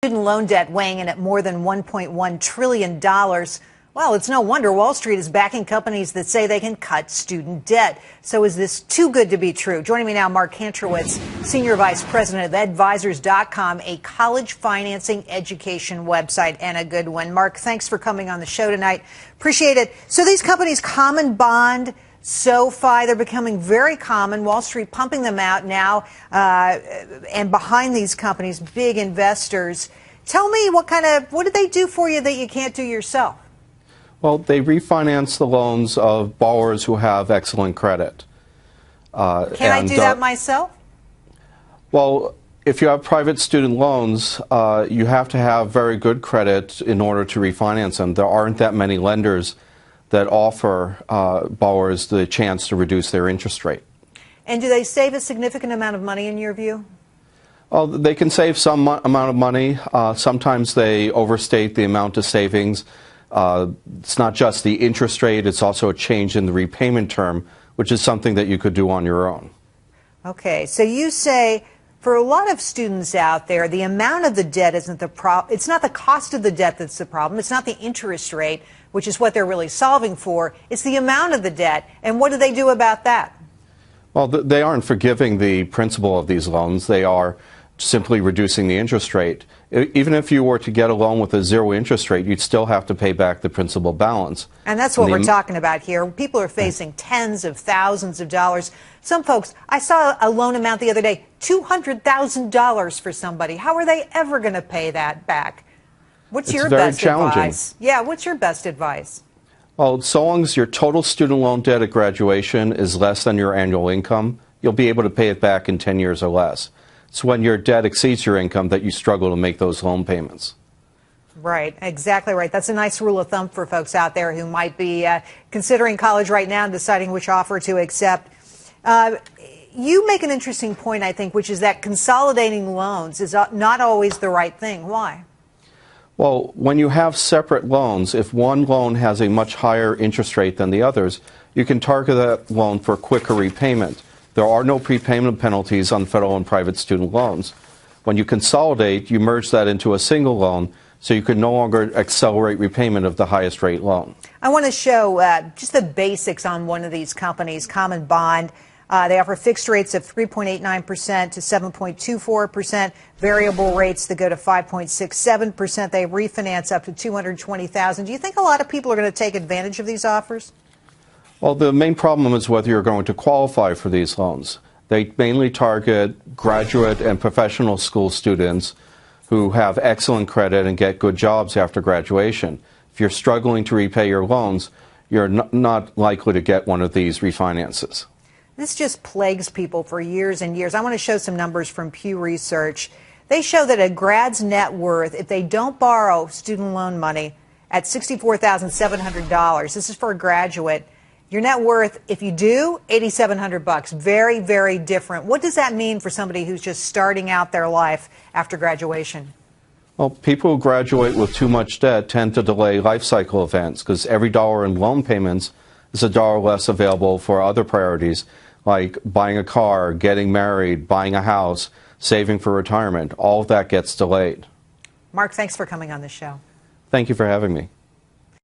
student loan debt weighing in at more than $1.1 trillion. Well, it's no wonder Wall Street is backing companies that say they can cut student debt. So is this too good to be true? Joining me now, Mark Kantrowitz, Senior Vice President of Advisors.com, a college financing education website, and a good one. Mark, thanks for coming on the show tonight. Appreciate it. So these companies, Common Bond, SoFi, they're becoming very common. Wall Street pumping them out now, and behind these companies, big investors. Tell me what do they do for you that you can't do yourself? Well, they refinance the loans of borrowers who have excellent credit. Can I do that myself? Well, if you have private student loans, you have to have very good credit in order to refinance them. There aren't that many lenders that offer borrowers the chance to reduce their interest rate. And do they save a significant amount of money in your view? Well, they can save some amount of money. Sometimes they overstate the amount of savings. It's not just the interest rate, it's also a change in the repayment term, which is something that you could do on your own. Okay, so you say for a lot of students out there, the amount of the debt isn't the problem. It's not the cost of the debt that's the problem. It's not the interest rate, which is what they're really solving for. It's the amount of the debt. And what do they do about that? Well, they aren't forgiving the principal of these loans. They are simply reducing the interest rate. Even if you were to get a loan with a zero interest rate, you'd still have to pay back the principal balance. And that's what we're talking about here. People are facing tens of thousands of dollars. Some folks, I saw a loan amount the other day, $200,000 for somebody. How are they ever going to pay that back? What's your best advice? Yeah, what's your best advice? Well, so long as your total student loan debt at graduation is less than your annual income, you'll be able to pay it back in 10 years or less. It's when your debt exceeds your income that you struggle to make those loan payments. Right, exactly right. That's a nice rule of thumb for folks out there who might be considering college right now and deciding which offer to accept. You make an interesting point, I think, which is that consolidating loans is not always the right thing. Why? Well, when you have separate loans, if one loan has a much higher interest rate than the others, you can target that loan for quicker repayment. There are no prepayment penalties on federal and private student loans. When you consolidate, you merge that into a single loan, so you can no longer accelerate repayment of the highest rate loan. I want to show just the basics on one of these companies, Common Bond. They offer fixed rates of 3.89% to 7.24%, variable rates that go to 5.67%. They refinance up to $220,000. Do you think a lot of people are going to take advantage of these offers? Well, the main problem is whether you're going to qualify for these loans. They mainly target graduate and professional school students who have excellent credit and get good jobs after graduation. If you're struggling to repay your loans, you're not likely to get one of these refinances. This just plagues people for years and years. I want to show some numbers from Pew Research. They show that a grad's net worth, if they don't borrow student loan money, at $64,700, this is for a graduate, your net worth, if you do, $8,700. Very, very different. What does that mean for somebody who's just starting out their life after graduation? Well, people who graduate with too much debt tend to delay life cycle events because every dollar in loan payments is a dollar less available for other priorities like buying a car, getting married, buying a house, saving for retirement. All of that gets delayed. Mark, thanks for coming on the show. Thank you for having me.